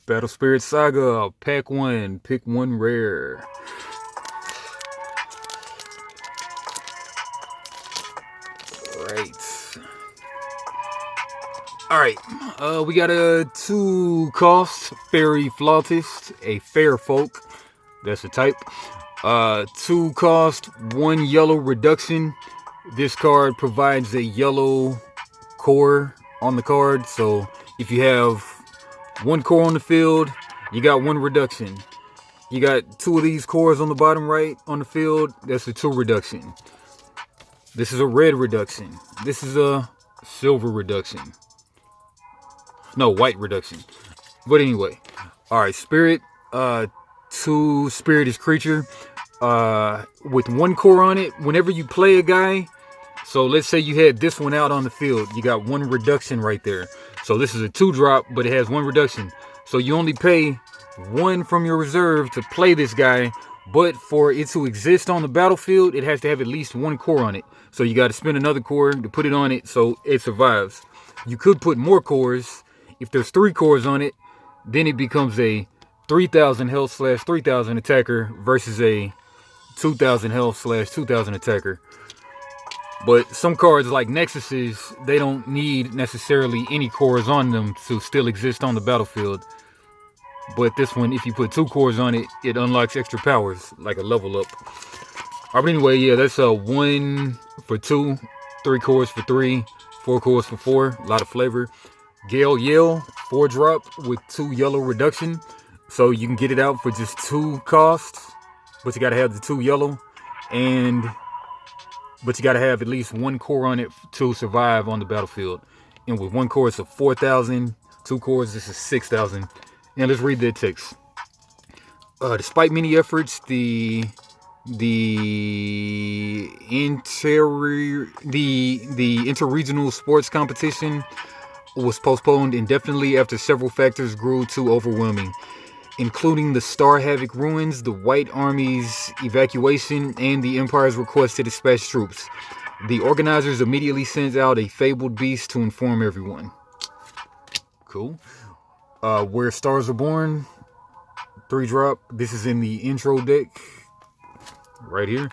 Battle Spirit Saga, Pack 1, pick one rare. Right. Alright. We got a 2 cost Fairy Flautist, a Fair Folk. That's the type. 2 cost, 1 yellow reduction. This card provides a yellow core on the card. So if you have 1 core on the field, you got 1 reduction. You got 2 of these cores on the bottom right on the field, that's a 2 reduction. This is a red reduction. This is a silver reduction. No, white reduction. But anyway. Alright, Spirit. 2 Spirited Creature. With 1 core on it, whenever you play a guy, so let's say you had this one out on the field, you got 1 reduction right there. So this is a 2-drop, but it has 1 reduction. So you only pay 1 from your reserve to play this guy, but for it to exist on the battlefield, it has to have at least 1 core on it. So you got to spend another core to put it on it so it survives. You could put more cores. If there's 3 cores on it, then it becomes a 3000 health / 3000 attacker versus a 2000 health / 2000 attacker. But some cards like Nexuses, they don't need necessarily any cores on them to still exist on the battlefield. But this one, if you put 2 cores on it, it unlocks extra powers, like a level up. Alright, but anyway, yeah, that's a 1 for 2, 3 cores for 3, 4 cores for 4, a lot of flavor. Gale Yell, 4-drop with 2 yellow reduction. So you can get it out for just 2 costs, but you gotta have the 2 yellow, but you gotta have at least 1 core on it to survive on the battlefield. And with 1 core, it's a 4,000. 2 cores, this is 6,000. And let's read the text. Despite many efforts, the interregional sports competition was postponed indefinitely after several factors grew too overwhelming, including the Star Havoc ruins, the White Army's evacuation, and the Empire's request to dispatch troops. The organizers immediately sent out a fabled beast to inform everyone. Cool. Where Stars Are Born, 3-drop. This is in the intro deck, right here.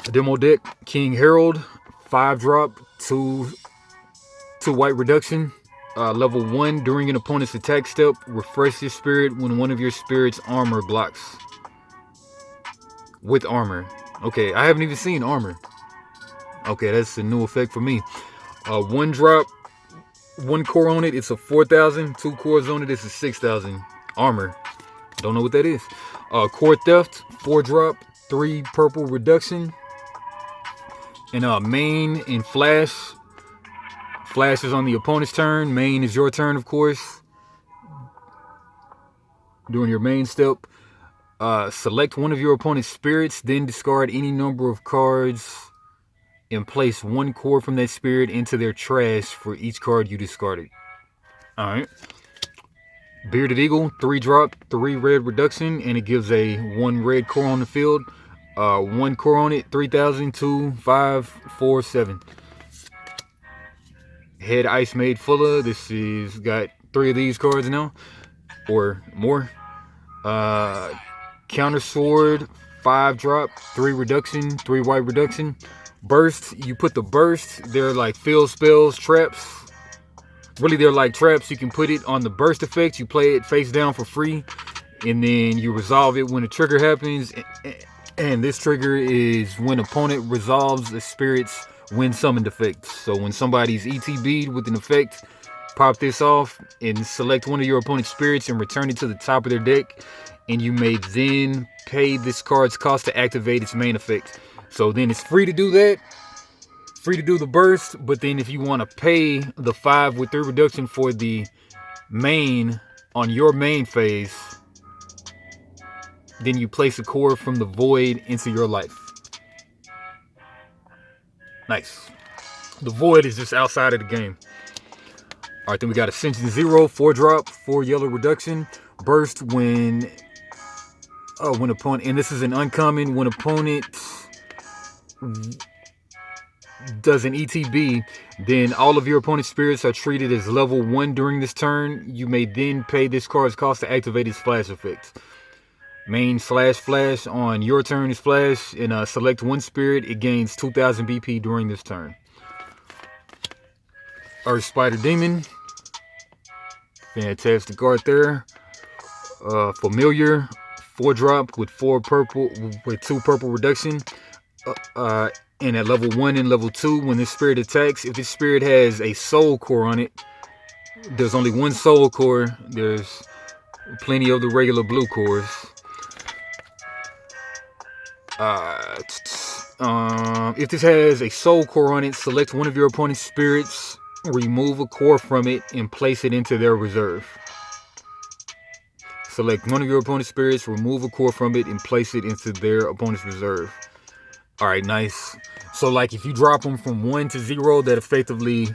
The demo deck, King Harold, 5-drop, 2 white reduction. Level 1, during an opponent's attack step, refresh your spirit when one of your spirit's armor blocks. With armor. Okay, I haven't even seen armor. Okay, that's a new effect for me. 1-drop, 1 core on it, it's a 4,000. 2 cores on it, it's a 6,000. Armor. Don't know what that is. Core Theft, 4-drop, 3 purple reduction. And main and flash. Flash is on the opponent's turn. Main is your turn, of course. During your main step, select one of your opponent's spirits, then discard any number of cards and place 1 core from that spirit into their trash for each card you discarded. Alright. Bearded Eagle, 3-drop, 3 red reduction, and it gives a 1 red core on the field. 1 core on it, 3,000, 2, 5, 4, 7. Head Ice Maid Fuller. This is got 3 of these cards now, or more. Counter Sword, 5-drop, 3 reduction, 3 white reduction. Burst. You put the burst. They're like field spells, traps. Really, they're like traps. You can put it on the burst effect. You play it face down for free, and then you resolve it when the trigger happens. And this trigger is when opponent resolves a spirit's when summoned effect. So when somebody's ETB'd with an effect, pop this off and select one of your opponent's spirits and return it to the top of their deck, and you may then pay this card's cost to activate its main effect. So then it's free to do that, free to do the burst, but then if you want to pay the 5 with 3 reduction for the main on your main phase, then you place a core from the void into your life. Nice. The void is just outside of the game. Alright, then we got Ascension Zero, 4-drop, 4 yellow reduction. Burst when opponent, and this is an uncommon, when opponent does an ETB, then all of your opponent's spirits are treated as level 1 during this turn. You may then pay this card's cost to activate its flash effect. Main flash on your turn is flash, and select one spirit. It gains 2000 BP during this turn. Earth Spider Demon. Fantastic card there. Familiar. 4-drop with 2 purple reduction. And at level 1 and level 2, when this spirit attacks, if this spirit has a soul core on it, there's only one soul core. There's plenty of the regular blue cores. If this has a soul core on it, select one of your opponent's spirits, remove a core from it, and place it into their reserve. Select one of your opponent's spirits, remove a core from it, and place it into their opponent's reserve. Alright, nice. So, like, if you drop them from 1 to 0, that effectively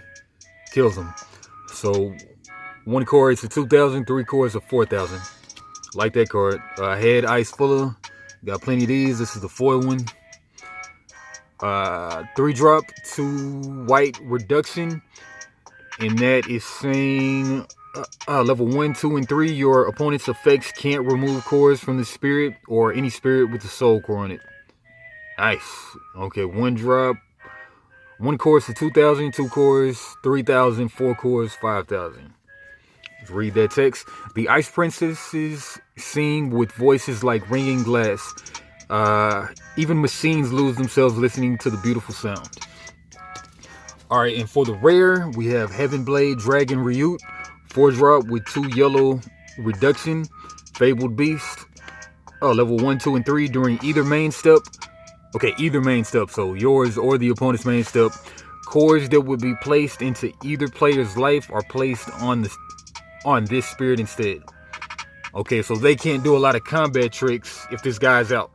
kills them. So, 1 core is a 2000, 3 cores are 4000. Like that card. Head Ice Fuller. Got plenty of these. This is the foil one. 3-drop, 2 white reduction. And that is saying level 1, 2, and 3, your opponent's effects can't remove cores from the spirit or any spirit with a soul core on it. Nice. Okay, 1-drop. 1 core is 2000, 2 cores, 3000, 4 cores, 5000. Let's read that text. The Ice Princesses sing with voices like ringing glass. Even machines lose themselves listening to the beautiful sound. Alright, and for the rare, we have Heaven Blade Dragon Ryut. 4-drop with 2 yellow reduction. Fabled Beast. Level 1, 2, and 3 during either main step. Okay, either main step, so yours or the opponent's main step. Cores that would be placed into either player's life are placed on this spirit instead. Okay, so they can't do a lot of combat tricks if this guy's out.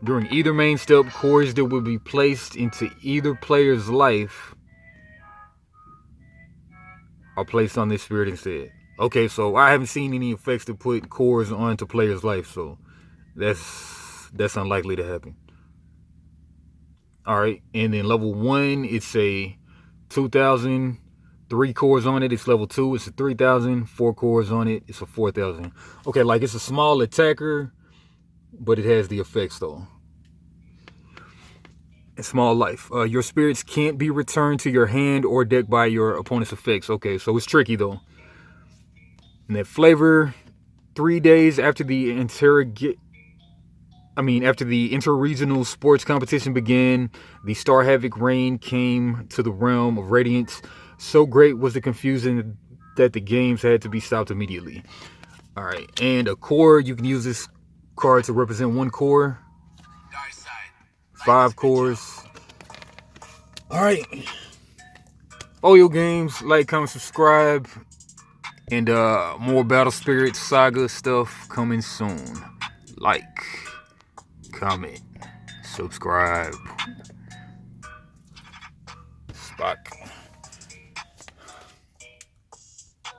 During either main step, cores that would be placed into either player's life are placed on this spirit instead. Okay, so I haven't seen any effects to put cores onto player's life, so that's unlikely to happen. Alright, and then level 1, it's a 2000, 3 cores on it, it's level 2, it's a 3000, 4 cores on it, it's a 4000. Okay, like it's a small attacker, but it has the effects though. Small life. Your spirits can't be returned to your hand or deck by your opponent's effects. Okay, so it's tricky though. And that flavor, 3 days after the inter-regional sports competition began, the Star Havoc reign came to the realm of Radiance. So great was the confusion that the games had to be stopped immediately. Alright, and a core, you can use this card to represent 1 core. 5 cores. Alright. Oyo Games, like, comment, subscribe. And more Battle Spirits Saga stuff coming soon. Like, comment, subscribe. Spock.